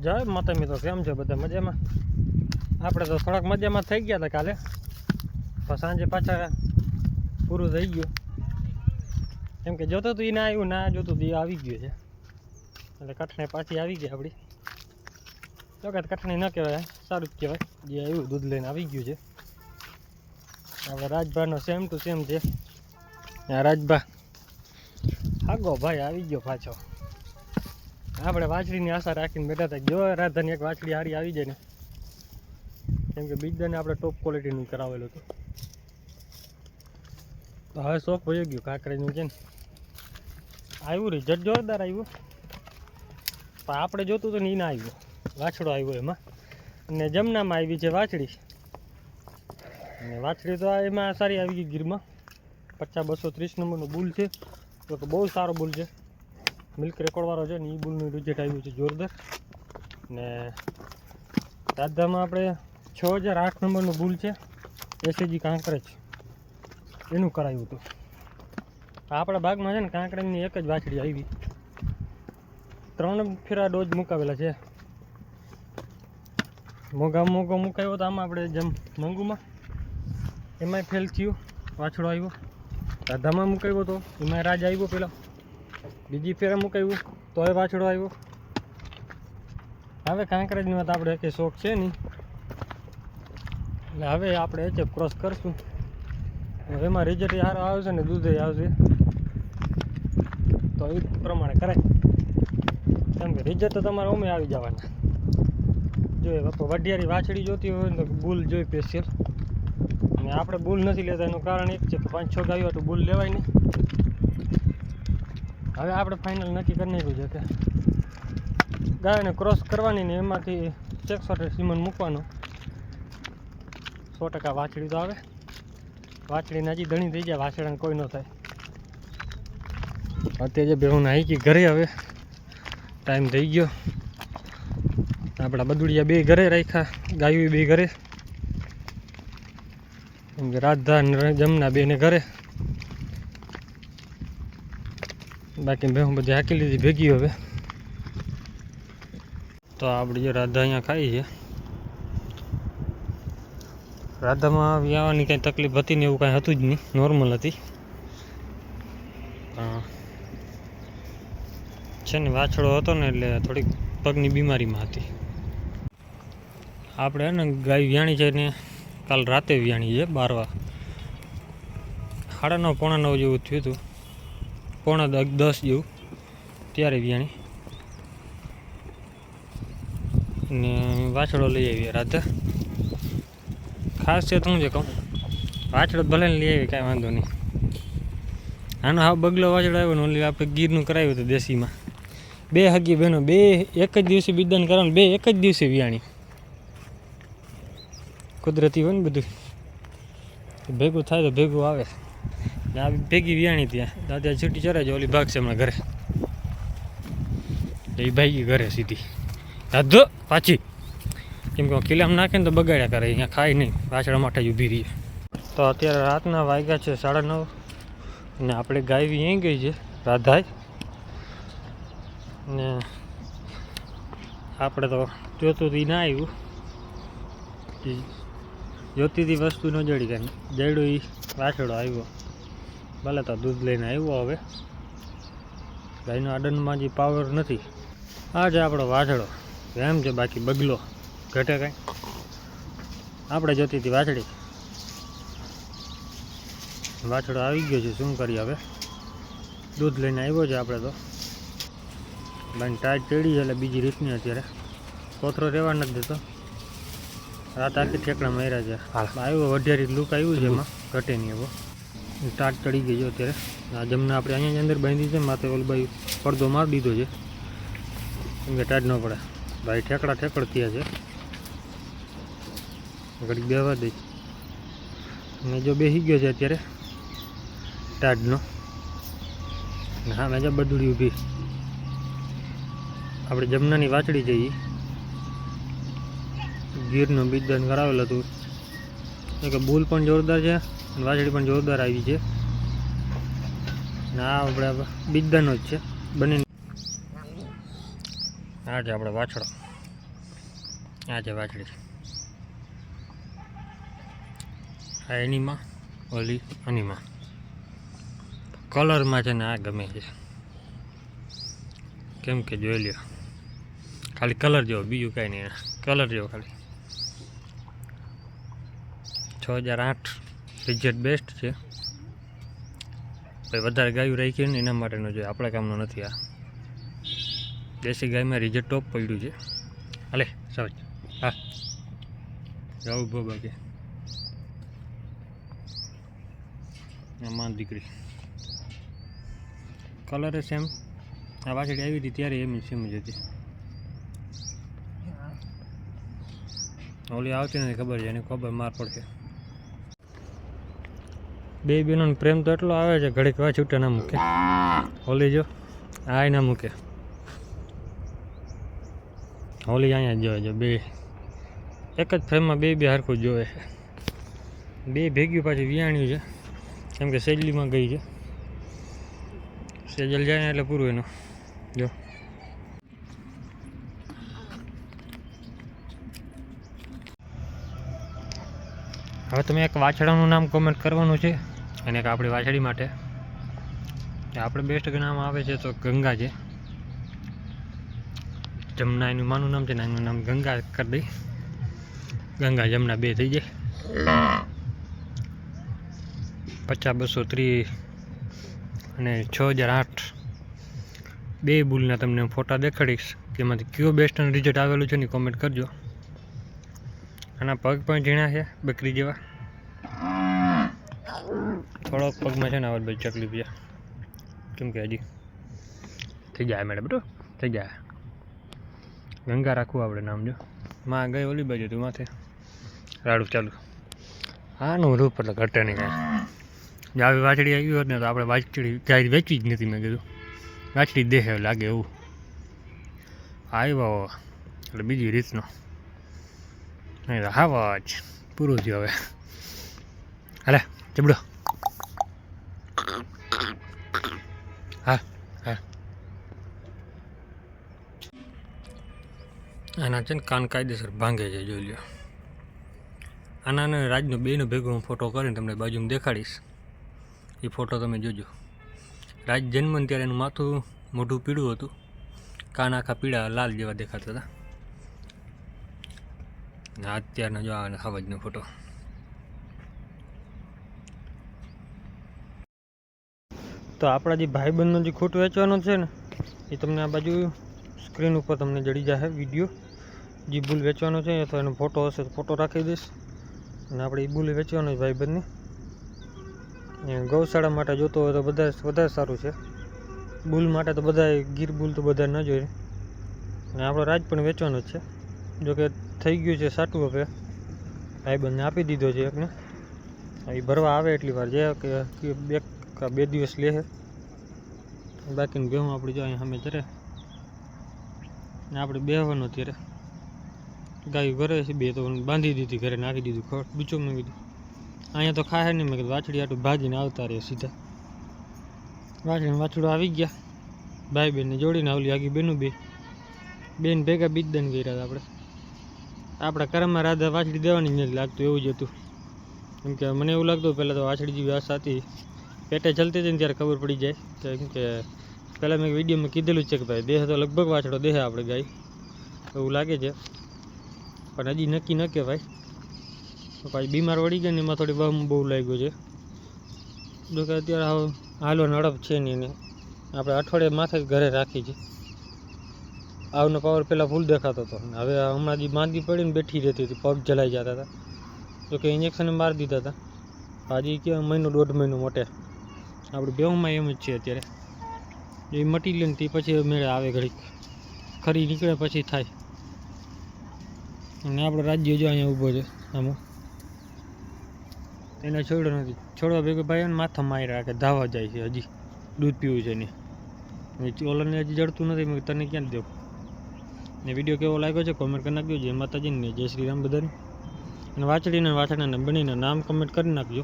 જય માતા મિત્રો, કેમ છે બધા મજામાં? આપણે તો થોડાક મજામાં થઈ ગયા હતા કાલે, પણ સાંજે પાછા પૂરું થઈ ગયું. કેમ કે જોતો તો એ ના આવ્યું, ના જોતું તો એ આવી ગયું છે. એટલે કઠણાઈ પાછી આવી ગઈ આપણી. તો કે કઠણાઈ ન કહેવાય, સારું જ કહેવાય. જે આવ્યું દૂધ લઈને આવી ગયું છે. હવે રાજભાનો સેમ ટુ સેમ છે. રાજભા આગો ભાઈ આવી ગયો પાછો. આપણે વાછડીની આશા રાખીને બેઠા હતા, જો રાધાની એક વાછડી હારી આવી જાય ને, કેમ કે બીજાને આપણે ટોપ ક્વોલિટીનું કરાવેલું હતું. તો હવે શોખ ભરી ગયું કાંકરેનું છે ને, આવ્યું રિઝલ્ટ જોરદાર આવ્યું. પણ આપણે જોતું તો નહીં, ના આવ્યું. વાછડો આવ્યો એમાં, અને જમનામાં આવી છે વાછડી. અને વાછડી તો એમાં સારી આવી ગઈ ગીરમાં. 50-230 નંબરનો બુલ છે, તો કે બહુ સારો બુલ છે. મિલ્ક રેકોર્ડવાળો છે ને, એ બુલનું રિઝલ્ટ આવ્યું છે જોરદાર. ને રાધામાં આપણે 6008 નંબરનું બુલ છે, એસએજી કાંકરેજ, એનું કરાવ્યું હતું. આપણા ભાગમાં છે ને કાંકરેજની એક જ વાછડી આવી. 3 ફેરા ડોઝ મુકાવેલા છે. મોગો મુકાવ્યો તો આમાં આપણે જેમ મંગુમાં, એમાંય ફેલ થયું, વાછડો આવ્યો. રાધામાં મુકાવ્યો તો એમાંય રાજ આવ્યો પેલા. બીજી ફેરા મુકાવ્યું તો એ વાછડો આવ્યો. હવે કાંકરેજની વાત આપણે કંઈ શોખ છે નહીં, એટલે હવે આપણે એચએફ ક્રોસ કરશું. એમાં રિઝલ્ટ સારો આવશે ને દૂધે આવશે, તો એ પ્રમાણે કરાય. કેમ કે રિઝલ્ટ તો તમારે અમે આવી જવાના. જો વઢિયારી વાછડી જોતી હોય ને તો બુલ જોઈ સ્પેશિયલ. અને આપણે બુલ નથી લેતા, એનું કારણ એક છે કે 5-6 ગાયો તો બુલ લેવાય નહીં. હવે આપણે ફાઇનલ નક્કી કરી નાખ્યું છે કે ગાયને ક્રોસ કરવાની ને એમાંથી 600 સીમન મૂકવાનો. 100% વાછડી તો આવે. વાછડીને હજી ધણી થઈ જાય, વાછડાને કોઈ ન થાય. અત્યારે જે બેહુને આવી ગઈ ઘરે, હવે ટાઈમ થઈ ગયો. આપણા બદુડિયા બે ઘરે રાખ્યા, ગાયું બે ઘરે. કેમ કે રાધા જમના બેને ઘરે, બાકી બેહું બધી હાકી લીધી ભેગી. હવે તો આપણી જે રાધા અહીંયા ખાઈ છે, રાધામાં આવવાની કાંઈ તકલીફ હતી ને એવું કાંઈ હતું જ નહીં, નોર્મલ હતી. છે ને વાછડો હતો ને એટલે થોડીક પગની બીમારીમાં હતી. આપણે ને ગાય વ્યાણી છે ને કાલ રાતે વ્યાણી છે, 12 વાગે, 9:30-9 જેવું થયું હતું, 9:45-10 જેવું, ત્યારે વ્યાણી. ને વાછડો લઈ આવીએ રાધા. ખાસ છે શું છે કહું, વાછડો ભલે લઈ આવી, કાંઈ વાંધો નહીં. આનો હા બગલો વાછડો આવ્યો ને, ઓલી આપણે ગીરનું કરાવ્યું હતું દેશીમાં. 2 હગી બહેનો, 2 એક જ દિવસે બિદાન કરવાનું, 2 એક જ દિવસે વ્યાણી. કુદરતી હોય ને બધું, ભેગું થાય તો ભેગું આવે. આ ભેગી વ્યાણી ત્યાં દાદા છૂટી ચરાય છે, ઓલી ભાગ છે હમણાં ઘરે. એ ભાઈ ઘરે સીધી દાદો પાછી, કેમ કે કિલ્લામાં નાખે ને તો બગાડ્યા કરે, અહીંયા ખાય નહીં, વાછડા માટે જ ઊભી રહીએ. તો અત્યારે રાતના વાગ્યા છે 9:30, અને આપણે ગાય અહીં ગઈ છે રાધાય. ને આપણે તો જોતું હતું ના આવ્યું, જોતી હતી વસ્તુ ન જડી, કાંઈ જડ્યું. એ વાછડો આવ્યો, ભલે તો દૂધ લઈને આવ્યો. હવે ગાયનો આડનમાં જે પાવર નથી. આ છે આપણો વાછડો, એમ છે. બાકી બગલો ઘટે કાંઈ. આપણે જોતી હતી વાછડી, વાછડો આવી ગયો છે. શું કરીએ હવે, દૂધ લઈને આવ્યો છે. આપણે તો બાઈને ટાઈટ ચડી છે, એટલે બીજી રીતની અત્યારે કોથરો રહેવા નથી દેતો. રાત આખી ઠેકડા માર્યા છે. આવ્યો વઢિયારી લુક આવ્યું છે, એમાં ઘટે નહીં. એવો ટાટ ચડી ગઈ છે અત્યારે. આ જમના આપણે અહીંયા અંદર બાંધી છે, માથે ઓલબાઈ પડદો મારી દીધો છે, કેમ કે ટાટ ન પડે. ભાઈ ઠેકડા થયા છે, ઘડીક બેવા દઈ. અને જો બેસી ગયો છે અત્યારે ટાટનો. હા મેં જ બદુડી ઊભી. આપણે જમનાની વાછડી જઈએ, ગીરનું બીજદાન કરાવેલું હતું. કે બુલ પણ જોરદાર છે અને વાછડી પણ જોરદાર આવી છે. ના આપણે બીજદાનો જ છે બંને. આ છે આપણે વાછડો. આ છે વાછડી, આ એનીમાં, ઓલી અનીમાં. કલરમાં છે ને આ ગમે છે, કેમ કે જોઈ લ્યો, ખાલી કલર જેવો, બીજું કાંઈ નહીં, કલર જેવો ખાલી. 6008 રિઝલ્ટ બેસ્ટ છે. ભાઈ વધારે ગાયું રાખી ને એના માટેનો જોઈએ, આપણા કામનો નથી. આ દેશી ગાયમાં રિઝલ્ટ ટોપ પડ્યું છે. હાલે સમજ, હા જાઉં ભો બાકી માન દીકરી. કલર સેમ, આ વાછડી આવી હતી ત્યારે એમ સેમ જ હતી. ઓલી આવતી નથી ખબર છે, એની ખબર માર પડશે. બે બહેનોનો પ્રેમ તો એટલો આવે છે, ઘડીક વા છૂટે ના મૂકે. ઓલી જો આ ના મૂકે, ઓલી અહીંયા જોવે છે. બે એક જ ફ્રેમમાં બે હરખું જોવે છે. બે ભેગ્યું પાછી વિયાણ્યું છે, કેમ કે સેજલીમાં ગઈ છે. સેજલ જાય એટલે પૂરું એનું. જો હવે તમે એક વાછડાનું નામ કોમેન્ટ કરવાનું છે, અને એક આપણી વાછડી માટે. આપણે બેસ્ટ નામ આવે છે તો ગંગા છે. જમના એનું માનું નામ છે ને, એનું નામ ગંગા કરી દઈ. ગંગા જમના બે થઈ જાય. 50-230 અને 6008 બે બુલના તમને ફોટા દેખાડીશ, તેમાંથી કયો બેસ્ટ રિઝલ્ટ આવેલું છે ને કોમેન્ટ કરજો. આના પગ પણ ઝીણા છે, બકરી જેવા. થોડોક પગમાં છે ને આવા બધી તકલીફ છે, કેમ કે હજી થઈ જાય મેડમ, બરાબર થઈ જાય. ગંગા રાખવું આપણે નામ. જો માં ગઈ ઓલી બાજુ તું માથે રાડું ચાલુ. આનું રૂપ એટલે ઘટે નહીં કાંઈ. જો આવી વાછડી આવી હોત ને તો આપણે વાછડી ગાય વેચવી જ નથી. મેં કીધું વાછડી દેહ લાગે એવું આવ્યો એટલે બીજી રીતનો. નહીં હા જ પૂરું થયું હવે. હાલે ચબડો. હા હા આના છે ને કાન કાયદેસર ભાંગે છે, જોઈ લો. આના અને રાજનો બેનો ભેગો હું ફોટો કરીને તમને બાજુમાં દેખાડીશ. એ ફોટો તમે જોજો. રાજ જન્મ ત્યારે એનું માથું મોઢું પીળું હતું, કાન આખા પીળા લાલ જેવા દેખાતા હતા. અત્યારનો જો આવે હવાજનો ફોટો. તો આપણા જે ભાઈબંધનો જે ખોટ વેચવાનો છે ને, એ તમને આ બાજુ સ્ક્રીન ઉપર તમને જડી જશે વિડીયો. જે બુલ વેચવાનો છે તો એનો ફોટો હશે તો ફોટો રાખી દઈશ. અને આપણે એ બુલ વેચવાનો છે ભાઈબંધને. ગૌશાળા માટે જોતો હોય તો વધારે સારું છે. બુલ માટે તો બધા ગીર બુલ તો બધા ન જોઈએ. અને આપણો રાજ પણ વેચવાનો જ છે. જોકે થઈ ગયું છે સાટું, હવે ભાઈબંધને આપી દીધો છે એકને. એ ભરવા આવે એટલી વાર જે કે બે દિવસ લે છે. બાકીનું ભેહું આપણી જો અહીંયા સામે ચરે ને આપણે બેહવાનું. અત્યારે ગાયું ઘરે છે, બે તો બાંધી દીધી ઘરે, નાખી દીધું ખડ બીજું. મેં કીધું અહીંયા તો ખાય નહીં. મેં કીધું વાછડી આટલું ભાગીને આવતા રહે સીધા. વાછડું આવી ગયા ભાઈ બહેનને જોડીને. આવલી આગી બેનું બેન ભેગા બીજદાન કર્યા હતા. આપણા કરમમાં રાધા વાછડી દેવાની જ નથી લાગતું, એવું જ હતું. કેમ કે મને એવું લાગતું પહેલાં તો વાછડી જેવી આશા હતી. પેટે ચલતી હતી ને ત્યારે ખબર પડી જાય. કેમ કે પહેલાં મેં વિડીયોમાં કીધેલું છે કે ભાઈ દેહ તો લગભગ વાછડો દેહ આપણે ગાય એવું લાગે છે, પણ હજી નક્કી ન કહેવાય. પાછી બીમાર વળી ગયા ને એમાં થોડી બહુ લાગ્યું છે. જોકે અત્યારે હાલો નડપ છે નહીં એને. આપણે અઠવાડિયે માથે ઘરે રાખી છે. આવનો પાવર પહેલાં ફૂલ દેખાતો હતો, હવે હમણાં જે માંદી પડીને બેઠી રહેતી હતી, પગ જલાઈ જતા હતા. જોકે ઇન્જેક્શન મારી દીધા હતા. હજી કે 1-1.5 મહિનો મોટે. આપણે બેઉમાં એમ જ છે અત્યારે. એ મટી લે ને તે પછી મેળે આવે, ઘડીક ખરી નીકળે પછી થાય. અને આપણો રાજ્ય જો અહીંયા ઊભો છે આમાં, એને છોડ્યો નથી. છોડવા ભેગો ભાઈ એને માથા મારી રાખે, ધાવા જાય છે. હજી દૂધ પીવું છે ને ઓલરને હજી જડતું નથી. મેં તને ક્યાં દઉં. ને વિડીયો કેવો લાગ્યો છે કોમેન્ટ કરી નાખજો. જય માતાજી ને જય શ્રી રામ બધાને. અને વાછડીને વાછડાને બંનેના નામ કમેન્ટ કરી નાખજો.